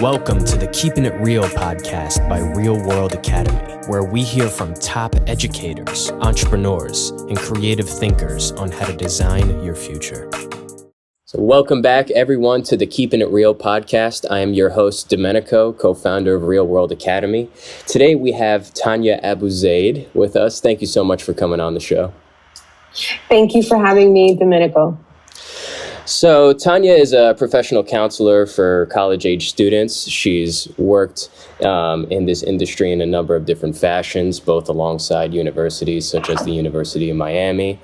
Welcome to the Keeping It Real podcast by Real World Academy, where we hear from top educators, entrepreneurs, and creative thinkers on how to design your future. So welcome back, everyone, to the Keeping It Real podcast. I am your host, Domenico, co-founder of Real World Academy. Today, we have Tania Abouzeide with us. Thank you so much for coming on the show. Thank you for having me, Domenico. So Tania is a professional counselor for college-age students. She's worked in this industry in a number of different fashions, both alongside universities such as the University of Miami.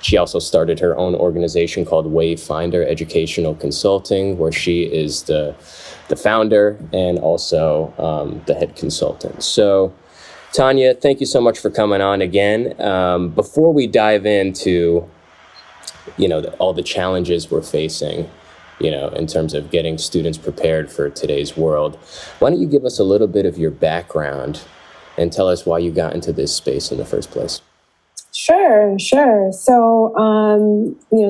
She also started her own organization called Wayfinder Educational Consulting, where she is the founder and also the head consultant. So Tania, thank you so much for coming on again. Before we dive into all the challenges we're facing, in terms of getting students prepared for today's world, why don't you give us a little bit of your background and tell us why you got into this space in the first place? Sure. So,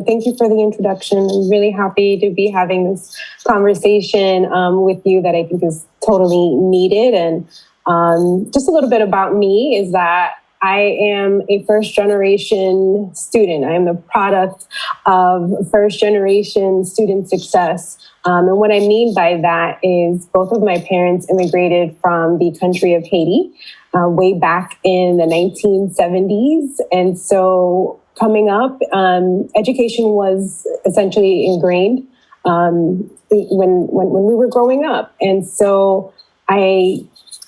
thank you for the introduction. I'm really happy to be having this conversation with you that I think is totally needed. And just a little bit about me is that I am a first-generation student. I am the product of first-generation student success. And what I mean by that is both of my parents immigrated from the country of Haiti way back in the 1970s. And so coming up, education was essentially ingrained when we were growing up. And so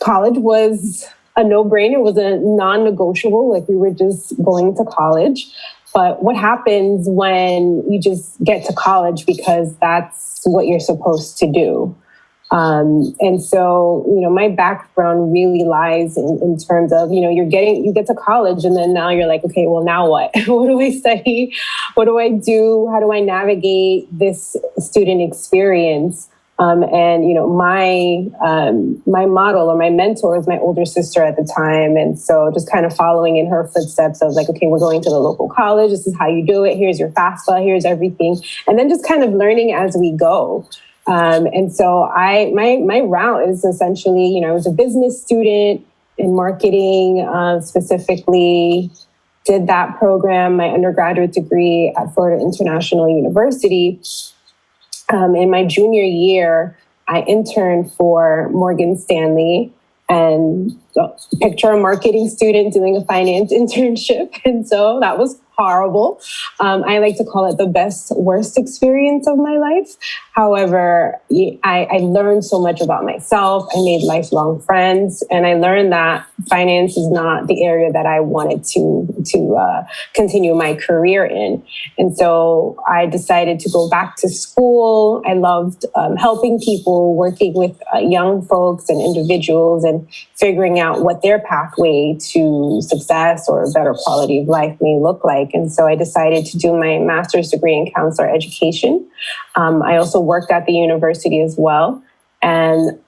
college was a no-brainer. It was a non-negotiable, like we were just going to college. But what happens when you just get to college because that's what you're supposed to do? And so, my background really lies in terms of, you get to college and then now you're like, okay, well, now what? What do I study? What do I do? How do I navigate this student experience? My model or my mentor is my older sister at the time. And so just kind of following in her footsteps of like, okay, we're going to the local college. This is how you do it. Here's your FAFSA. Here's everything. And then just kind of learning as we go. And so my route is essentially, I was a business student in marketing, specifically did that program, my undergraduate degree at Florida International University. In my junior year, I interned for Morgan Stanley, and picture a marketing student doing a finance internship. And so that was horrible. I like to call it the worst experience of my life. However, I learned so much about myself. I made lifelong friends, and I learned that finance is not the area that I wanted to continue my career in. And so I decided to go back to school. I loved helping people, working with young folks and individuals, and figuring out what their pathway to success or a better quality of life may look like. And so I decided to do my master's degree in counselor education. I also worked at the university as well. And,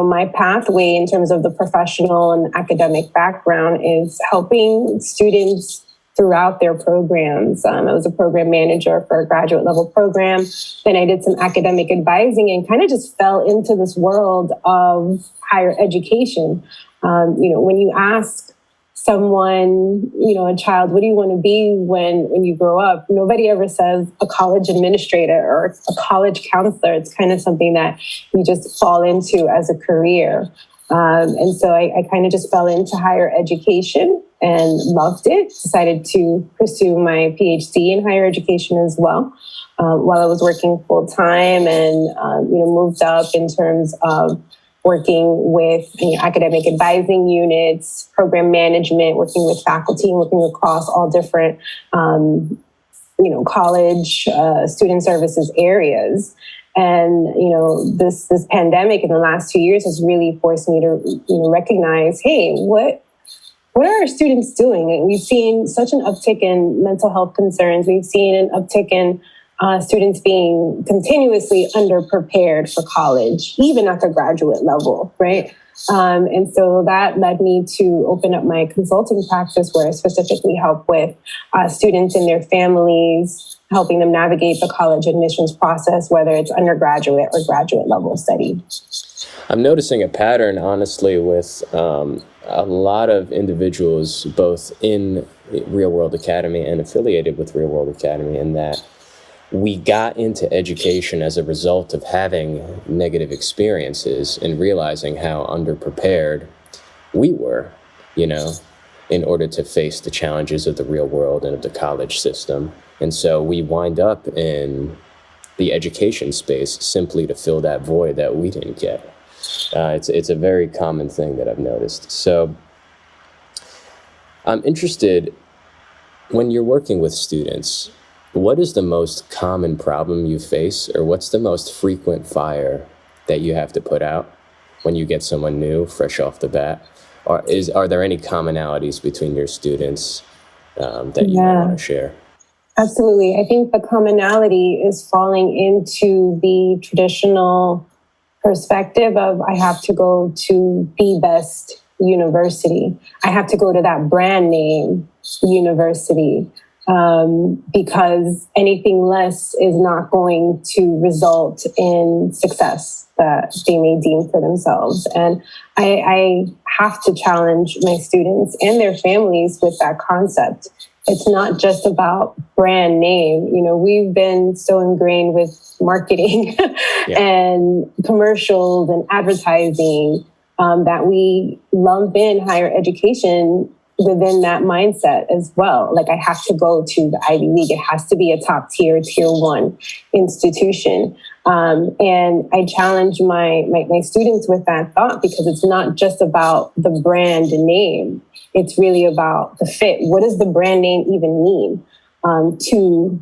my pathway in terms of the professional and academic background is helping students throughout their programs. I was a program manager for a graduate level program. Then I did some academic advising and kind of just fell into this world of higher education. When you ask someone, a child, what do you want to be when you grow up? Nobody ever says a college administrator or a college counselor. It's kind of something that you just fall into as a career. And so I kind of just fell into higher education and loved it. Decided to pursue my PhD in higher education as well, while I was working full time, and moved up in terms of working with academic advising units, program management, working with faculty, and working across all different college student services areas. And, this pandemic in the last 2 years has really forced me to, recognize, hey, what are our students doing? And we've seen such an uptick in mental health concerns. We've seen an uptick in students being continuously underprepared for college, even at the graduate level, right? And so that led me to open up my consulting practice, where I specifically help with students and their families helping them navigate the college admissions process, whether it's undergraduate or graduate level study. I'm noticing a pattern, honestly, with a lot of individuals, both in Real World Academy and affiliated with Real World Academy, in that we got into education as a result of having negative experiences and realizing how underprepared we were, in order to face the challenges of the real world and of the college system. And so we wind up in the education space simply to fill that void that we didn't get. It's a very common thing that I've noticed. So I'm interested, when you're working with students, what is the most common problem you face, or what's the most frequent fire that you have to put out when you get someone new, fresh off the bat? Are there any commonalities between your students that you might want to share? Absolutely. I think the commonality is falling into the traditional perspective of, I have to go to the best university. I have to go to that brand name university, because anything less is not going to result in success that they may deem for themselves. And I have to challenge my students and their families with that concept. It's not just about brand name. We've been so ingrained with marketing and commercials and advertising that we lump in higher education within that mindset as well. Like, I have to go to the Ivy League. It has to be a top tier 1 institution. And I challenge my students with that thought, because it's not just about the brand name. It's really about the fit. What does the brand name even mean to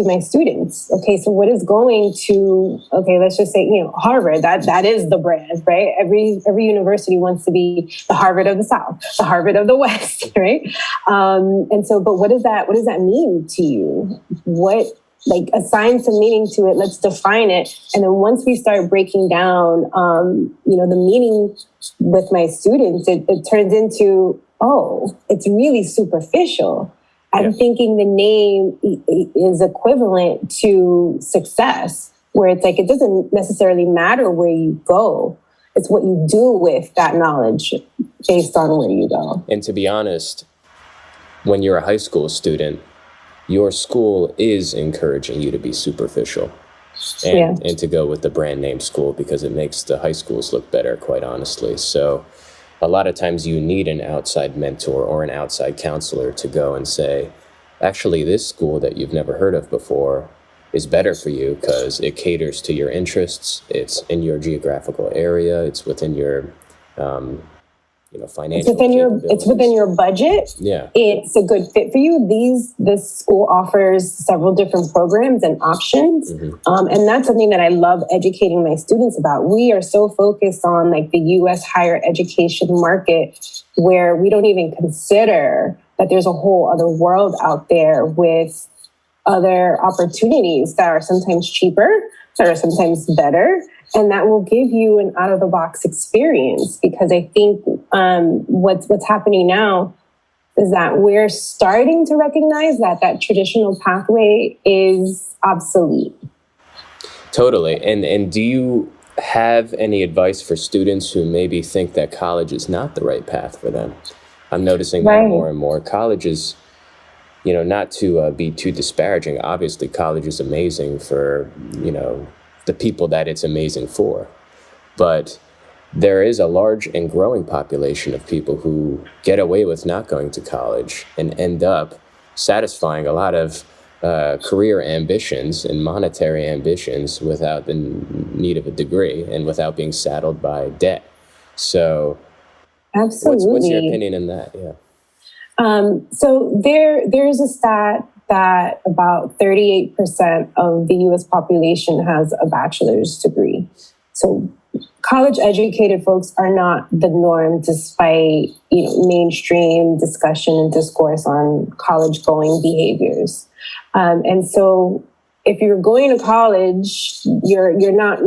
my students? Okay, so what is going to, let's just say, Harvard, that is the brand, right? Every university wants to be the Harvard of the South, the Harvard of the West, right? And so, but what does that mean to you? Assign some meaning to it. Let's define it. And then once we start breaking down, the meaning with my students, it turns into, it's really superficial. I'm thinking the name is equivalent to success, where it's like, it doesn't necessarily matter where you go. It's what you do with that knowledge based on where you go. And to be honest, when you're a high school student, your school is encouraging you to be superficial and to go with the brand name school, because it makes the high schools look better, quite honestly. So a lot of times you need an outside mentor or an outside counselor to go and say, actually, this school that you've never heard of before is better for you because it caters to your interests. It's in your geographical area. It's within your financial it's within your budget. Yeah. It's a good fit for you. This school offers several different programs and options. Mm-hmm. And that's something that I love educating my students about. We are so focused on the US higher education market, where we don't even consider that there's a whole other world out there with other opportunities that are sometimes cheaper, that are sometimes better, and that will give you an out-of-the-box experience. Because I think what's happening now is that we're starting to recognize that traditional pathway is obsolete. Totally. And do you have any advice for students who maybe think that college is not the right path for them? I'm noticing that more and more. College is, not to be too disparaging, obviously college is amazing for, the people that it's amazing for. But there is a large and growing population of people who get away with not going to college and end up satisfying a lot of career ambitions and monetary ambitions without the need of a degree and without being saddled by debt. So absolutely. What's your opinion on that? Yeah. So there's a stat that about 38% of the U.S. population has a bachelor's degree. So college-educated folks are not the norm, despite mainstream discussion and discourse on college-going behaviors. And so, if you're going to college, you're not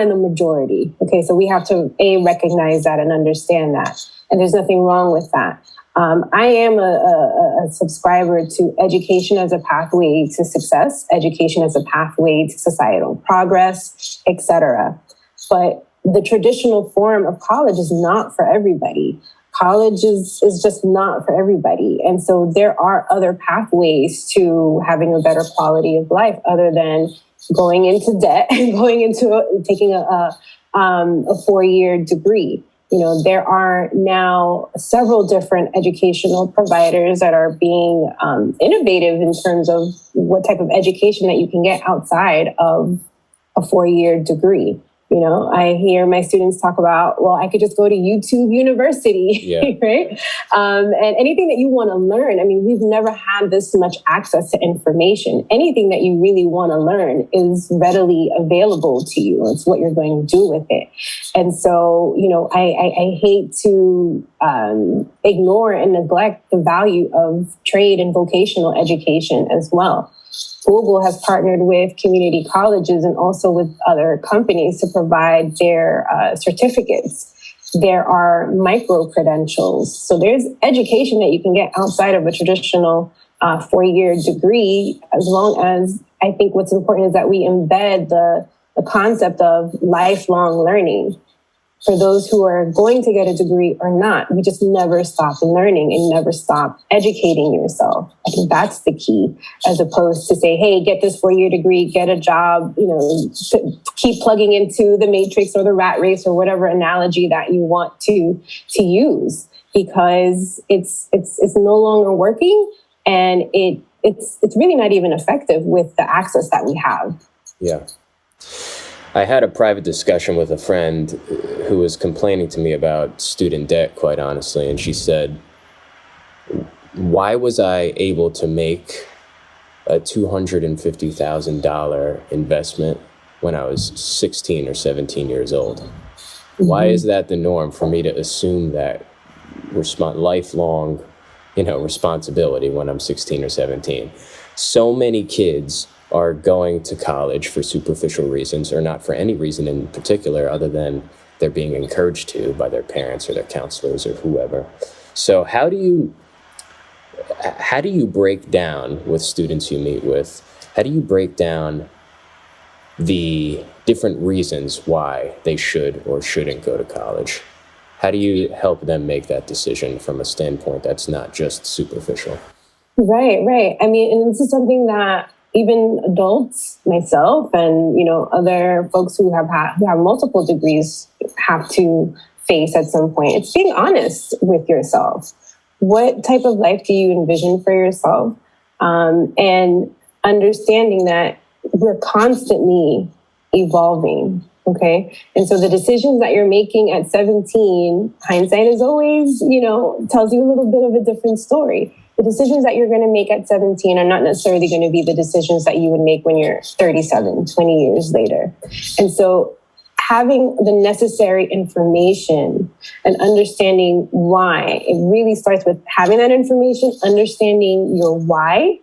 in the majority. Okay, so we have to recognize that and understand that, and there's nothing wrong with that. I am a subscriber to education as a pathway to success, education as a pathway to societal progress, etc. But the traditional form of college is not for everybody. College is just not for everybody. And so there are other pathways to having a better quality of life other than going into debt and taking a 4-year degree. There are now several different educational providers that are being innovative in terms of what type of education that you can get outside of a 4-year degree. I hear my students talk about, well, I could just go to YouTube University, right? And anything that you want to learn. I mean, we've never had this much access to information. Anything that you really want to learn is readily available to you. It's what you're going to do with it. And so, I hate to ignore and neglect the value of trade and vocational education as well. Google has partnered with community colleges and also with other companies to provide their certificates. There are micro-credentials. So there's education that you can get outside of a traditional 4-year degree, as long as I think what's important is that we embed the concept of lifelong learning. For those who are going to get a degree or not, you just never stop learning and never stop educating yourself. I think that's the key, as opposed to say, hey, get this 4-year degree, get a job, keep plugging into the matrix or the rat race or whatever analogy that you want to use, because it's no longer working, and it's really not even effective with the access that we have. Yeah. I had a private discussion with a friend who was complaining to me about student debt, quite honestly. And she said, why was I able to make a $250,000 investment when I was 16 or 17 years old? Mm-hmm. Why is that the norm for me to assume that lifelong, responsibility when I'm 16 or 17? So many kids are going to college for superficial reasons, or not for any reason in particular other than they're being encouraged to by their parents or their counselors or whoever. So how do you break down with students you meet with, how do you break down the different reasons why they should or shouldn't go to college? How do you help them make that decision from a standpoint that's not just superficial? Right. I mean, and this is something that even adults, myself, and other folks who have multiple degrees have to face at some point. It's being honest with yourself. What type of life do you envision for yourself? And understanding that we're constantly evolving. Okay. And so the decisions that you're making at 17, hindsight is always, tells you a little bit of a different story. The decisions that you're going to make at 17 are not necessarily going to be the decisions that you would make when you're 37, 20 years later. And so having the necessary information and understanding why, it really starts with having that information, understanding your why,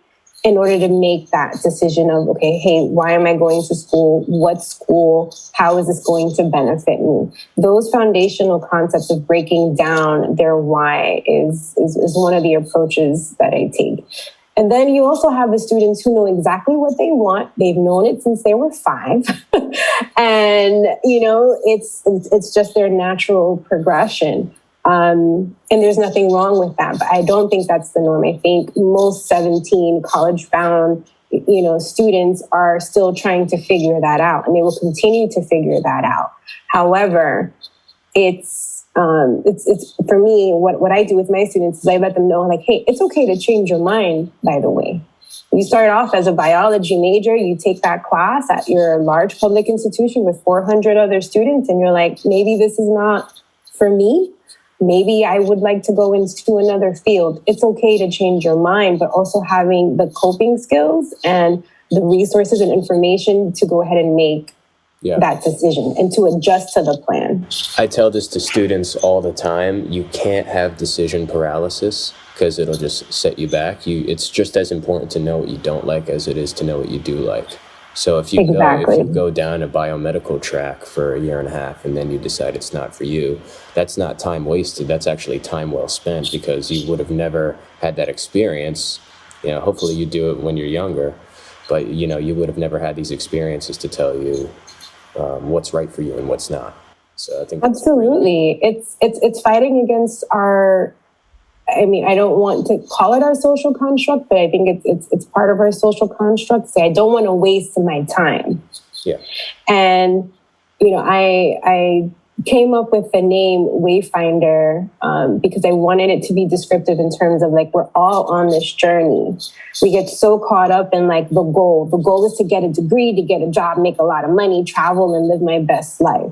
in order to make that decision of, okay, hey, why am I going to school? What school? How is this going to benefit me? Those foundational concepts of breaking down their why is one of the approaches that I take. And then you also have the students who know exactly what they want. They've known it since they were 5. And, it's just their natural progression. And there's nothing wrong with that, but I don't think that's the norm. I think most 17 college-bound, students are still trying to figure that out, and they will continue to figure that out. However, it's for me, what I do with my students is I let them know, like, hey, it's okay to change your mind, by the way. You start off as a biology major, you take that class at your large public institution with 400 other students, and you're like, maybe this is not for me. Maybe I would like to go into another field. It's okay to change your mind, but also having the coping skills and the resources and information to go ahead and make that decision and to adjust to the plan. I tell this to students all the time. You can't have decision paralysis because it'll just set you back. It's just as important to know what you don't like as it is to know what you do like. So if you go down a biomedical track for a year and a half and then you decide it's not for you, that's not time wasted. That's actually time well spent, because you would have never had that experience. Hopefully you do it when you're younger, but you would have never had these experiences to tell you what's right for you and what's not. So I think absolutely, it's fighting against our. I mean, I don't want to call it our social construct, but I think it's part of our social construct. Say, I don't want to waste my time. Yeah. And I came up with the name Wayfinder because I wanted it to be descriptive in terms of like, we're all on this journey. We get so caught up in like the goal. The goal is to get a degree, to get a job, make a lot of money, travel, and live my best life.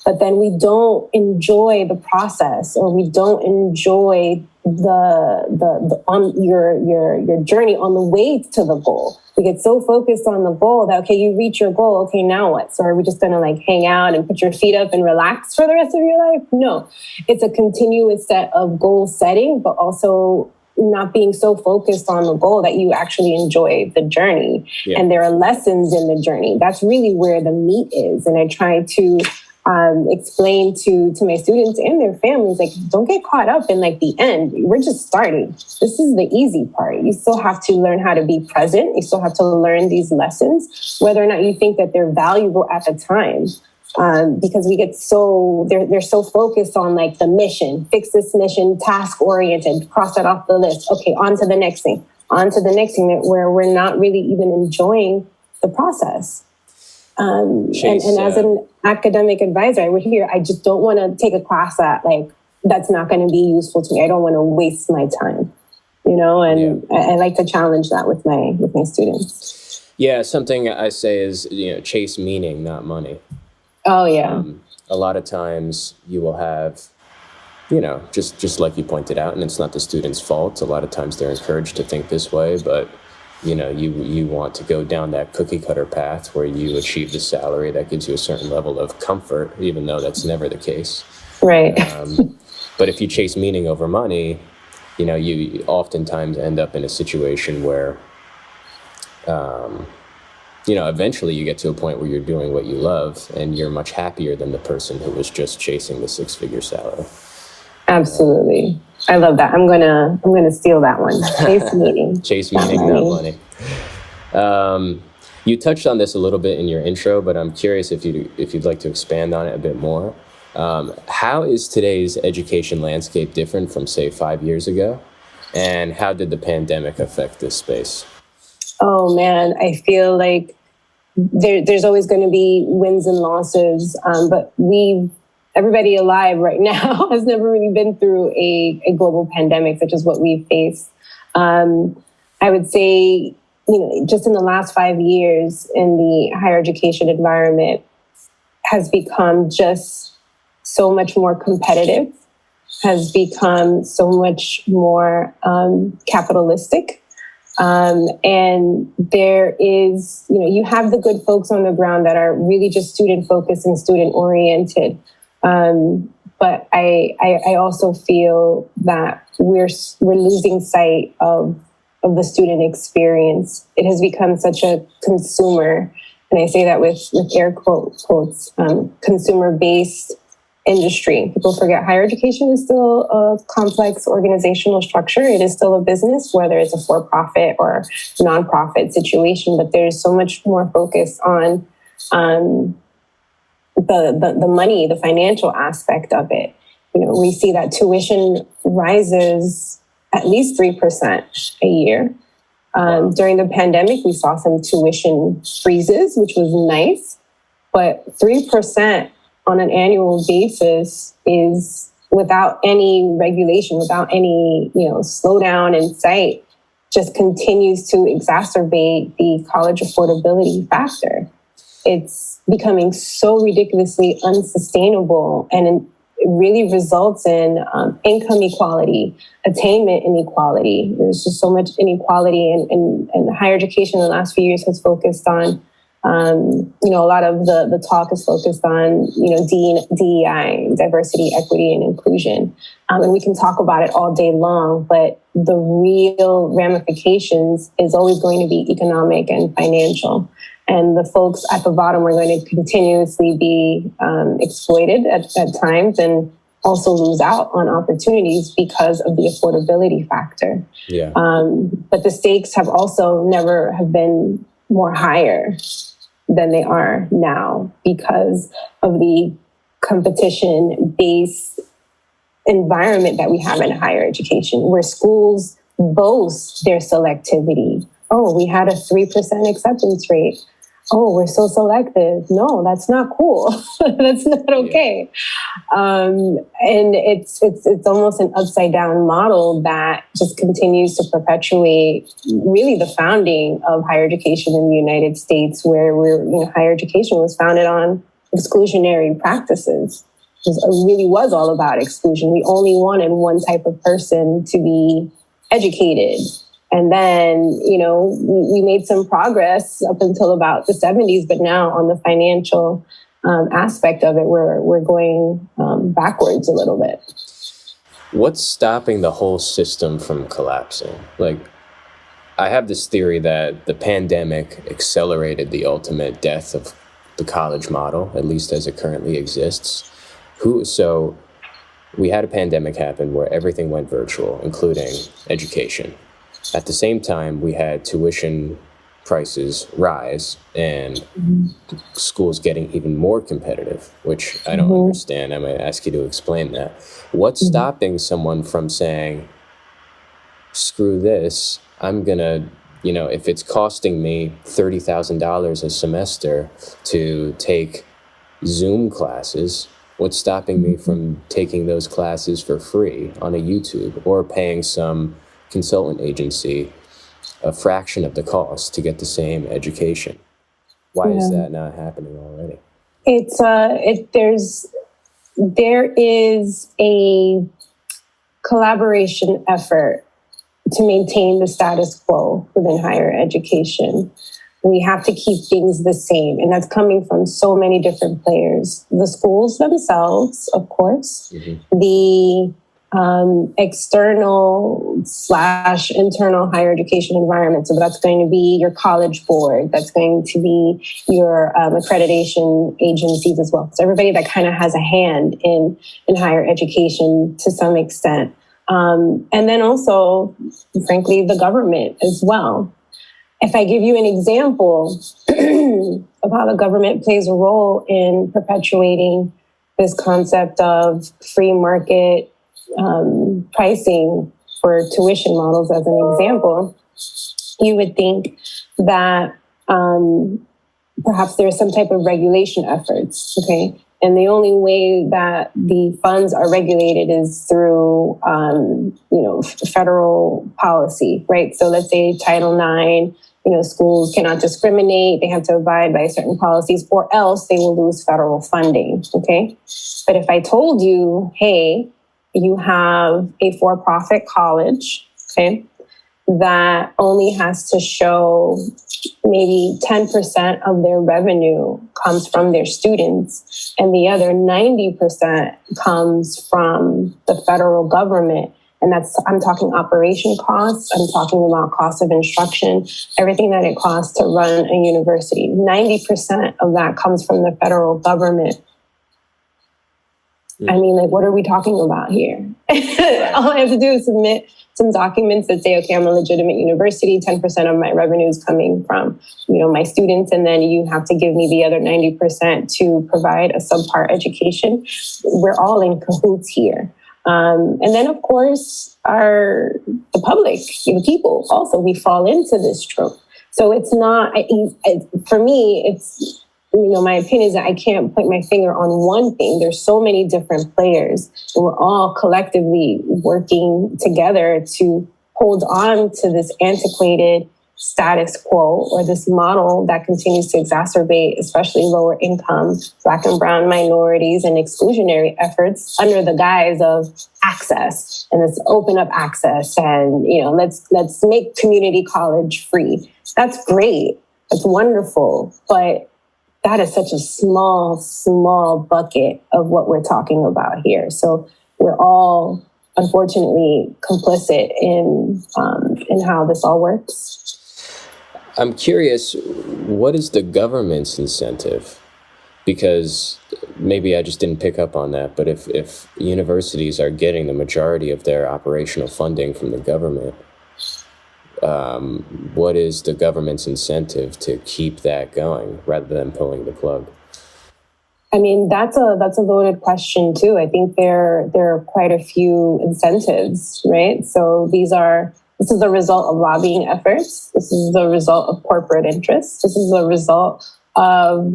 But then we don't enjoy the process, or we don't enjoy the on your journey on the way to the goal. We get so focused on the goal that, okay, you reach your goal. Okay, now what? So are we just going to like hang out and put your feet up and relax for the rest of your life? No, it's a continuous set of goal setting, but also not being so focused on the goal that you actually enjoy the journey. Yeah. And there are lessons in the journey. That's really where the meat is. And I try to explain to my students and their families, like, don't get caught up in like the end. We're just starting. This is the easy part. You still have to learn how to be present. You still have to learn these lessons, whether or not you think that they're valuable at the time. Because we get they're so focused on like the mission, fix this mission, task oriented, cross that off the list. Okay, on to the next thing, where we're not really even enjoying the process. And as an academic advisor, I just don't want to take a class that's not going to be useful to me. I don't want to waste my time, and I like to challenge that with my students. Yeah. Something I say is, chase meaning, not money. Oh yeah. A lot of times you will have, just like you pointed out, and it's not the student's fault. A lot of times they're encouraged to think this way, but you want to go down that cookie cutter path where you achieve the salary that gives you a certain level of comfort, even though that's never the case. Right. But if you chase meaning over money, you oftentimes end up in a situation where, eventually you get to a point where you're doing what you love and you're much happier than the person who was just chasing the 6-figure salary. Absolutely. I love that. I'm gonna steal that one. Chase meaning. Chase meaning, not money. You touched on this a little bit in your intro, but I'm curious if you'd like to expand on it a bit more. How is today's education landscape different from, say, 5 years ago? And how did the pandemic affect this space? Oh man, I feel like there's always going to be wins and losses, but everybody alive right now has never really been through a global pandemic such as what we've faced. I would say, just in the last 5 years in the higher education environment has become just so much more competitive, has become so much more capitalistic. And there is, you have the good folks on the ground that are really just student focused and student oriented. But I also feel that we're losing sight of the student experience. It has become such a consumer, and I say that with air quotes, consumer-based industry. People forget higher education is still a complex organizational structure. It is still a business, whether it's a for-profit or nonprofit situation, but there's so much more focus on the money, the financial aspect of it. We see that tuition rises at least 3% a year. During the pandemic, we saw some tuition freezes, which was nice, but 3% on an annual basis is without any regulation, without any, slowdown in sight, just continues to exacerbate the college affordability factor. It's becoming so ridiculously unsustainable, and it really results in income inequality, attainment inequality. There's just so much inequality, and higher education in the last few years has focused on, a lot of the talk is focused on, DEI, diversity, equity, and inclusion. And we can talk about it all day long, but the real ramifications is always going to be economic and financial. And the folks at the bottom are going to continuously be exploited at times and also lose out on opportunities because of the affordability factor. Yeah. But the stakes have also never have been more higher than they are now because of the competition-based environment that we have in higher education, where schools boast their selectivity. Oh, we had a 3% acceptance rate. Oh, we're so selective. No, that's not cool. That's not okay. And it's almost an upside down model that just continues to perpetuate really the founding of higher education in the United States, where higher education was founded on exclusionary practices. It really was all about exclusion. We only wanted one type of person to be educated. And then, we made some progress up until about the 70s, but now on the financial aspect of it, we're going backwards a little bit. What's stopping the whole system from collapsing? Like, I have this theory that the pandemic accelerated the ultimate death of the college model, at least as it currently exists. So we had a pandemic happen where everything went virtual, including education. At the same time, we had tuition prices rise and schools getting even more competitive, which I don't understand. I might ask you to explain that. What's stopping someone from saying, screw this, I'm going to, if it's costing me $30,000 a semester to take Zoom classes, what's stopping me from taking those classes for free on a YouTube or paying some consultant agency a fraction of the cost to get the same education? Why is that not happening already? There is a collaboration effort to maintain the status quo within higher education. We have to keep things the same, and that's coming from so many different players. The schools themselves, of course, the external/internal higher education environment. So that's going to be your college board. That's going to be your accreditation agencies as well. So everybody that kind of has a hand in higher education to some extent. And then also, frankly, the government as well. If I give you an example of how the government plays a role in perpetuating this concept of free market pricing for tuition models as an example, you would think that perhaps there's some type of regulation efforts, okay? And the only way that the funds are regulated is through, federal policy, right? So let's say Title IX, schools cannot discriminate. They have to abide by certain policies or else they will lose federal funding, okay? But if I told you, hey, you have a for-profit college, okay, that only has to show maybe 10% of their revenue comes from their students, and the other 90% comes from the federal government. And I'm talking operation costs, I'm talking about cost of instruction, everything that it costs to run a university. 90% of that comes from the federal government. I mean, what are we talking about here? All I have to do is submit some documents that say, okay, I'm a legitimate university, 10% of my revenue is coming from, my students, and then you have to give me the other 90% to provide a subpar education. We're all in cahoots here. And then, of course, the public, the people, also, we fall into this trope. So it's not, for me, it's, my opinion is that I can't point my finger on one thing. There's so many different players, and we're all collectively working together to hold on to this antiquated status quo, or this model that continues to exacerbate especially lower income Black and brown minorities and exclusionary efforts under the guise of access, and let's open up access, and let's make community college free. That's great. That's wonderful. But that is such a small bucket of what we're talking about here. So we're all, unfortunately, complicit in how this all works. I'm curious, what is the government's incentive? Because maybe I just didn't pick up on that, but if universities are getting the majority of their operational funding from the government, what is the government's incentive to keep that going rather than pulling the plug? I mean, that's a loaded question too. I think there are quite a few incentives, right? So this is a result of lobbying efforts. This is a result of corporate interests. This is a result of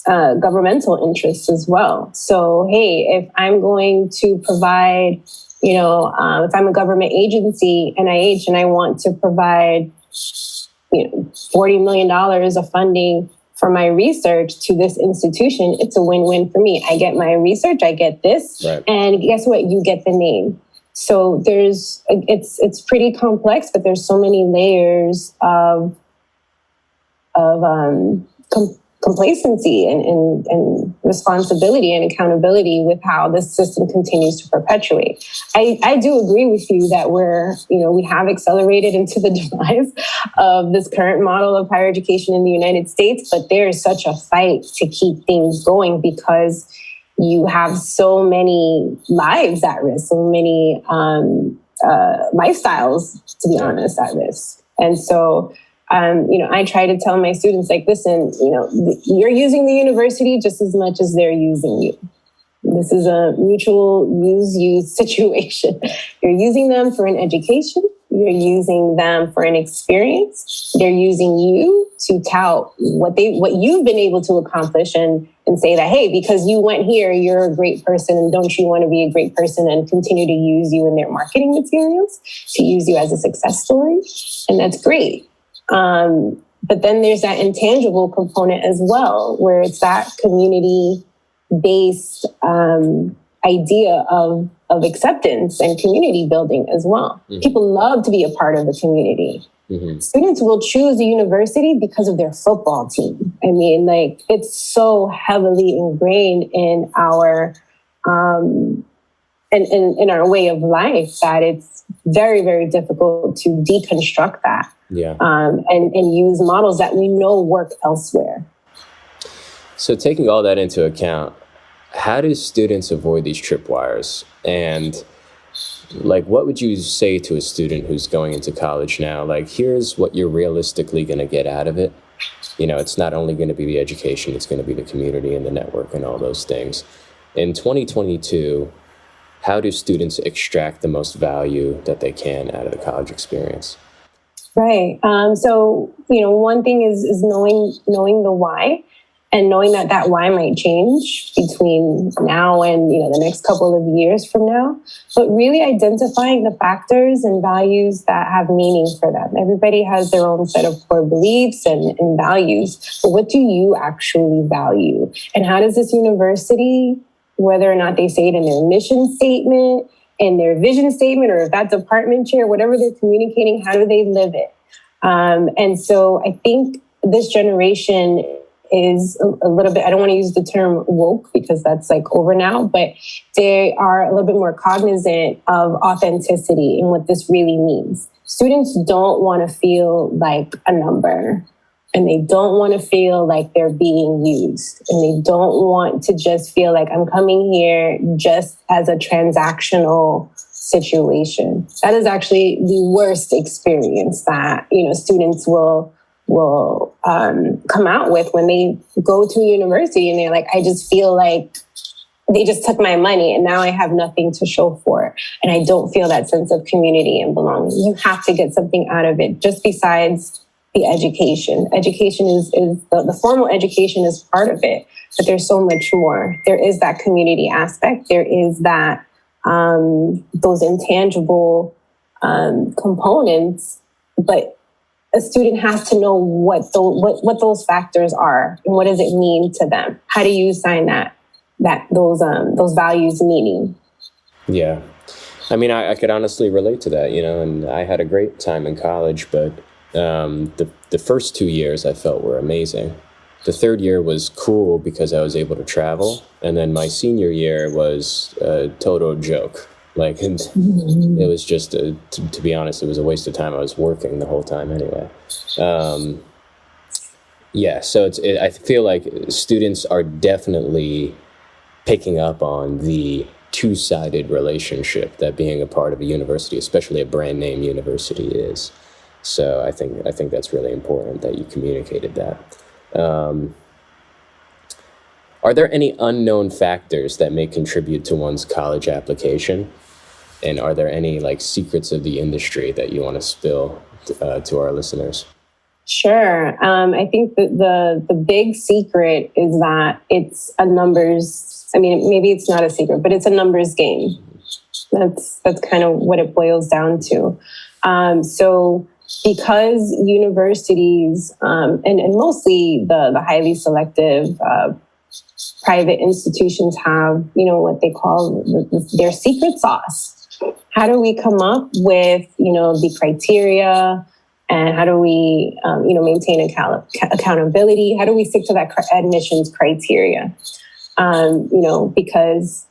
governmental interests as well. So, hey, if I'm going to provide, if I'm a government agency, NIH, and I want to provide, $40 million of funding for my research to this institution, it's a win-win for me. I get my research, I get this, right. And guess what? You get the name. So it's pretty complex, but there's so many layers of complacency and responsibility and accountability with how this system continues to perpetuate. I do agree with you that we have accelerated into the demise of this current model of higher education in the United States, but there is such a fight to keep things going because you have so many lives at risk, so many lifestyles, to be honest, at risk. And so I try to tell my students, like, listen, you're using the university just as much as they're using you. This is a mutual use situation. You're using them for an education. You're using them for an experience. They're using you to tout what you've been able to accomplish and say that, hey, because you went here, you're a great person, and don't you want to be a great person, and continue to use you in their marketing materials, to use you as a success story. And that's great. But then there's that intangible component as well, where it's that community-based idea of acceptance and community building as well. Mm-hmm. People love to be a part of the community. Mm-hmm. Students will choose the university because of their football team. I mean, like, it's so heavily ingrained in our in our way of life that it's very, very difficult to deconstruct that. Yeah. And use models that we know work elsewhere. So taking all that into account, how do students avoid these tripwires? And what would you say to a student who's going into college now? Like, here's what you're realistically going to get out of it. It's not only going to be the education, it's going to be the community and the network and all those things. In 2022, how do students extract the most value that they can out of the college experience? Right. So, one thing is knowing the why, and knowing that why might change between now and, the next couple of years from now, but really identifying the factors and values that have meaning for them. Everybody has their own set of core beliefs and values, but what do you actually value? And how does this university, whether or not they say it in their mission statement, in their vision statement, or if that department chair, whatever they're communicating, how do they live it? And so I think this generation is a little bit, I don't want to use the term woke because that's over now, but they are a little bit more cognizant of authenticity and what this really means. Students don't want to feel like a number, and they don't want to feel like they're being used, and they don't want to just feel like I'm coming here just as a transactional situation. That is actually the worst experience that, students will come out with when they go to a university, and they're like, I just feel like they just took my money and now I have nothing to show for it. And I don't feel that sense of community and belonging. You have to get something out of it, just besides the education. Education is the formal education is part of it, but there's so much more. There is that community aspect. There is that those intangible components, but a student has to know what those factors are and what does it mean to them. How do you assign those values meaning? Yeah, I mean, I could honestly relate to that, and I had a great time in college, but the first 2 years I felt were amazing. The third year was cool because I was able to travel, and then my senior year was a total joke. Like, and it was just, to be honest, it was a waste of time. I was working the whole time anyway. Yeah, so I feel like students are definitely picking up on the two-sided relationship that being a part of a university, especially a brand name university, is. So I think that's really important that you communicated that. Are there any unknown factors that may contribute to one's college application? And are there any like secrets of the industry that you want to spill to our listeners? Sure. I think that the big secret is that it's a numbers. I mean, maybe it's not a secret, but it's a numbers game. That's kind of what it boils down to. So because universities and mostly the highly selective private institutions have, what they call their secret sauce. How do we come up with, the criteria? And how do we, maintain accountability? How do we stick to that admissions criteria? Because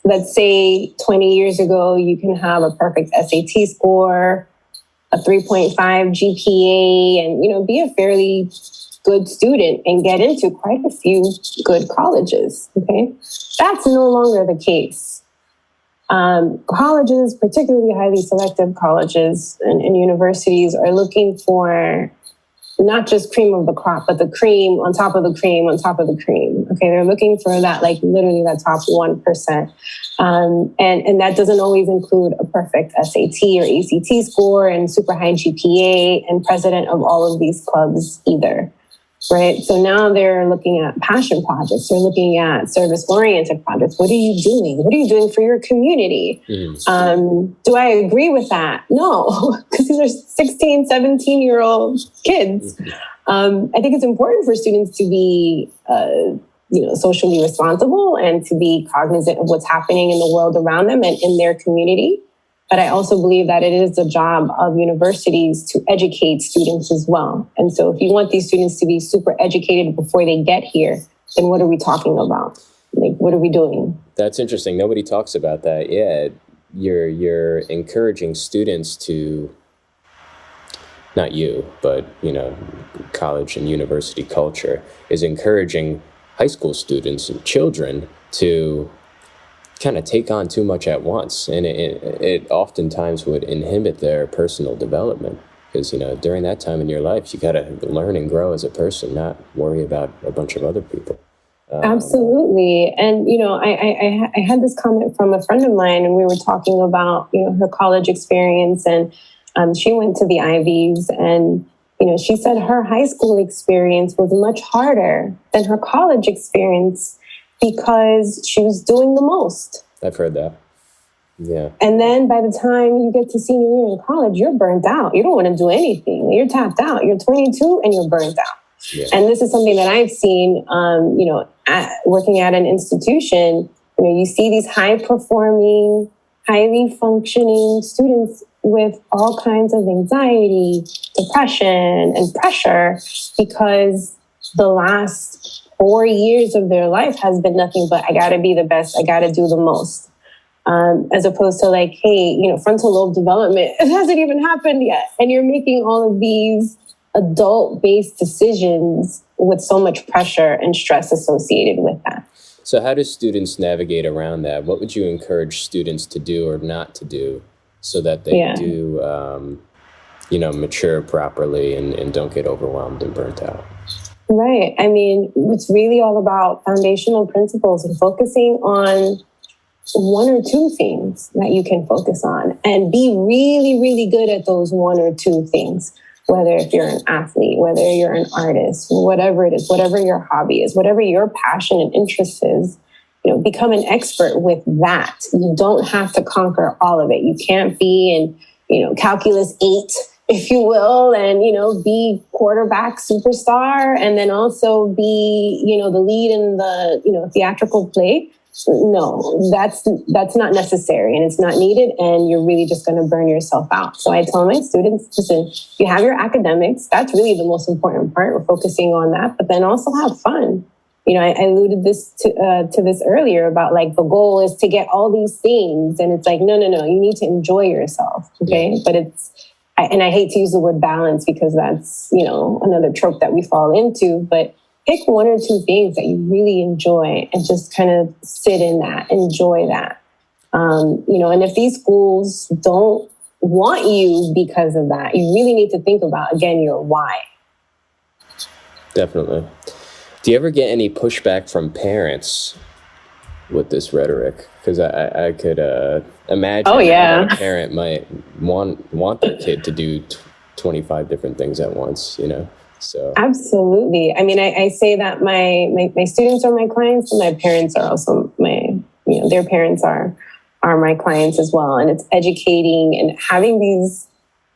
let's say 20 years ago, you can have a perfect SAT score, a 3.5 GPA, and, be a fairly good student and get into quite a few good colleges. Okay. That's no longer the case. Colleges, particularly highly selective colleges and universities, are looking for not just cream of the crop, but the cream on top of the cream on top of the cream. Okay, they're looking for that, like literally that top 1%. And that doesn't always include a perfect SAT or ACT score and super high GPA and president of all of these clubs either. Right. So now they're looking at passion projects. They're looking at service-oriented projects. What are you doing? What are you doing for your community? Do I agree with that? No, because these are 16, 17-year-old kids. I think it's important for students to be, socially responsible and to be cognizant of what's happening in the world around them and in their community. But I also believe that it is the job of universities to educate students as well. And so if you want these students to be super educated before they get here, then what are we talking about? Like, what are we doing? That's interesting. Nobody talks about that. Yeah, you're encouraging students to, not you, but, college and university culture is encouraging high school students and children to kind of take on too much at once, and it oftentimes would inhibit their personal development, because during that time in your life you got to learn and grow as a person, not worry about a bunch of other people. Absolutely. And I had this comment from a friend of mine, and we were talking about her college experience, and she went to the Ivies, and she said her high school experience was much harder than her college experience because she was doing the most. I've heard that. Yeah. And then by the time you get to senior year in college, you're burnt out. You don't want to do anything. You're tapped out. You're 22 and you're burnt out. Yeah. And this is something that I've seen, working at an institution. You see these high-performing, highly functioning students with all kinds of anxiety, depression, and pressure because the last 4 years of their life has been nothing but, I got to be the best, I got to do the most. As opposed to like, hey, frontal lobe development, it hasn't even happened yet. And you're making all of these adult-based decisions with so much pressure and stress associated with that. So how do students navigate around that? What would you encourage students to do or not to do so that they do, mature properly and don't get overwhelmed and burnt out? Right. I mean, it's really all about foundational principles and focusing on one or two things that you can focus on and be really, really good at those one or two things, whether if you're an athlete, whether you're an artist, whatever it is, whatever your hobby is, whatever your passion and interest is, become an expert with that. You don't have to conquer all of it. You can't be in, calculus 8, if you will, and, be quarterback superstar and then also be, the lead in the, theatrical play. No, that's not necessary and it's not needed. And you're really just going to burn yourself out. So I tell my students, listen, you have your academics. That's really the most important part. We're focusing on that, but then also have fun. I alluded to this earlier about like the goal is to get all these things. And it's like, no, you need to enjoy yourself. Okay. Yeah. But I hate to use the word balance because that's, another trope that we fall into, but pick one or two things that you really enjoy and just kind of sit in that, enjoy that. And if these schools don't want you because of that, you really need to think about, again, your why. Definitely. Do you ever get any pushback from parents with this rhetoric? Because I could imagine that a parent might want their kid to do 25 different things at once, So absolutely. I mean, I say that my students are my clients, and my parents are also their parents are my clients as well. And it's educating and having these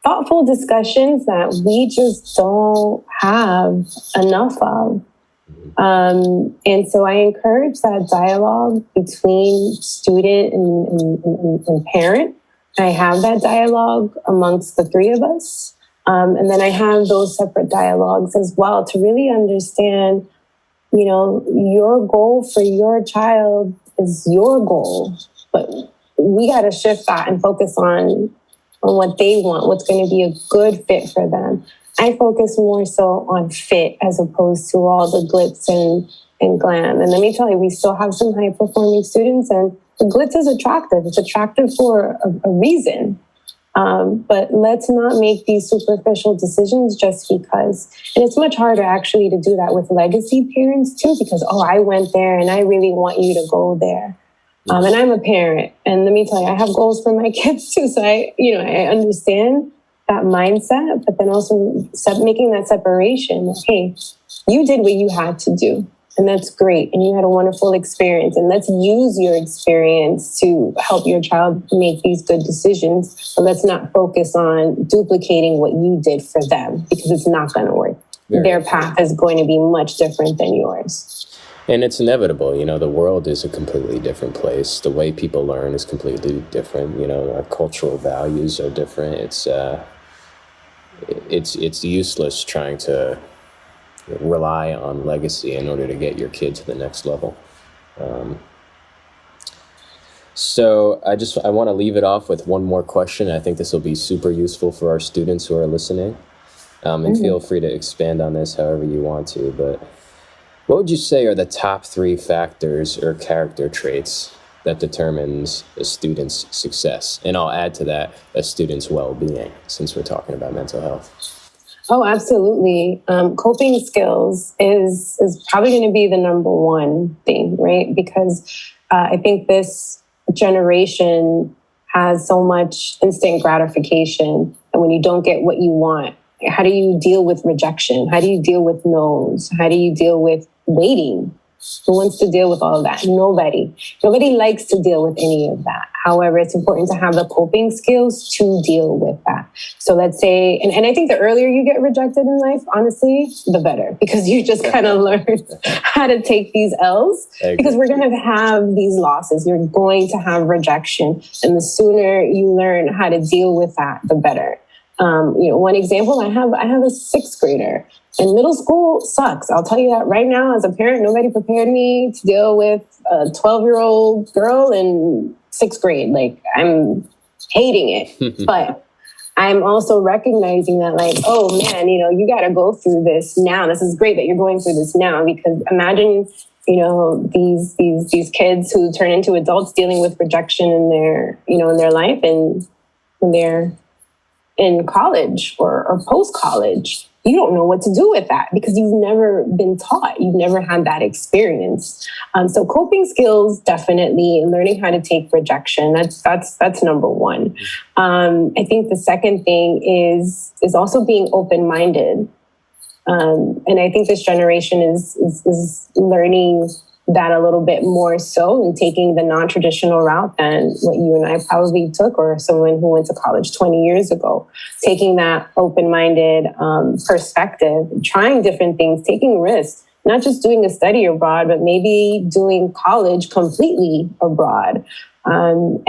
thoughtful discussions that we just don't have enough of. And so I encourage that dialogue between student and parent. I have that dialogue amongst the three of us. And then I have those separate dialogues as well to really understand, your goal for your child is your goal, but we got to shift that and focus on what they want, what's going to be a good fit for them. I focus more so on fit as opposed to all the glitz and glam. And let me tell you, we still have some high performing students, and the glitz is attractive. It's attractive for a reason. But let's not make these superficial decisions just because. And it's much harder actually to do that with legacy parents too, because, I went there and I really want you to go there. And I'm a parent, and let me tell you, I have goals for my kids too. So I understand that mindset, but then also making that separation. Hey, you did what you had to do, and that's great. And you had a wonderful experience, and let's use your experience to help your child make these good decisions. But let's not focus on duplicating what you did for them, because it's not going to work. Their path is going to be much different than yours. And it's inevitable, the world is a completely different place. The way people learn is completely different. Our cultural values are different. It's useless trying to rely on legacy in order to get your kid to the next level. So I want to leave it off with one more question. I think this will be super useful for our students who are listening. And feel free to expand on this however you want to, but what would you say are the top 3 factors or character traits that determines a student's success? And I'll add to that a student's well-being, since we're talking about mental health. Oh, absolutely. Coping skills is probably going to be the number one thing, right? Because I think this generation has so much instant gratification. And when you don't get what you want, how do you deal with rejection? How do you deal with no's? How do you deal with waiting? Who wants to deal with all of that? Nobody. Nobody likes to deal with any of that. However, it's important to have the coping skills to deal with that. So let's say, and I think the earlier you get rejected in life, honestly, the better, because you just kind of learn how to take these L's, because we're going to have these losses. You're going to have rejection. And the sooner you learn how to deal with that, the better. One example, I have a 6th grader, and middle school sucks. I'll tell you that right now. As a parent, nobody prepared me to deal with a 12-year-old girl in 6th grade. Like, I'm hating it, but I'm also recognizing that, like, oh man, you got to go through this now. This is great that you're going through this now, because imagine, these kids who turn into adults dealing with rejection in their life, and when they're in college or post-college. You don't know what to do with that because you've never been taught. You've never had that experience. So coping skills, definitely, learning how to take rejection. That's number one. I think the second thing is also being open-minded. And I think this generation is learning that a little bit more so, and taking the non-traditional route than what you and I probably took, or someone who went to college 20 years ago. Taking that open-minded perspective, trying different things, taking risks, not just doing a study abroad, but maybe doing college completely abroad, and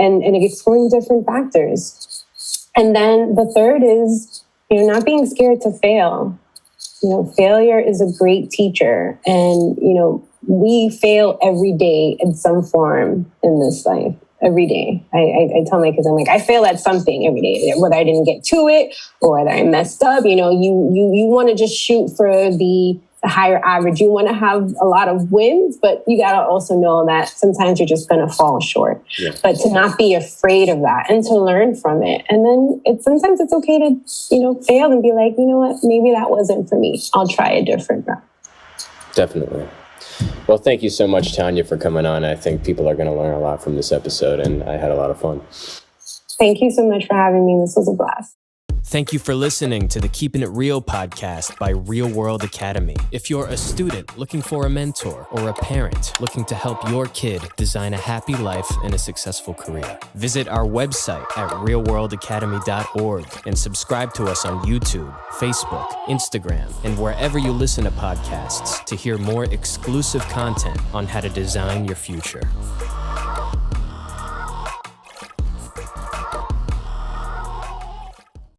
exploring different factors. And then the third is, not being scared to fail. Failure is a great teacher, and, we fail every day in some form in this life. Every day. I tell my kids, I'm like, I fail at something every day, whether I didn't get to it or whether I messed up. You want to just shoot for the higher average. You want to have a lot of wins, but you got to also know that sometimes you're just going to fall short. Yeah. But to not be afraid of that and to learn from it. And then sometimes it's okay to, fail and be like, you know what, maybe that wasn't for me. I'll try a different route. Definitely. Well, thank you so much, Tania, for coming on. I think people are going to learn a lot from this episode, and I had a lot of fun. Thank you so much for having me. This was a blast. Thank you for listening to the Keeping It Real podcast by Real World Academy. If you're a student looking for a mentor or a parent looking to help your kid design a happy life and a successful career, visit our website at realworldacademy.org and subscribe to us on YouTube, Facebook, Instagram, and wherever you listen to podcasts to hear more exclusive content on how to design your future.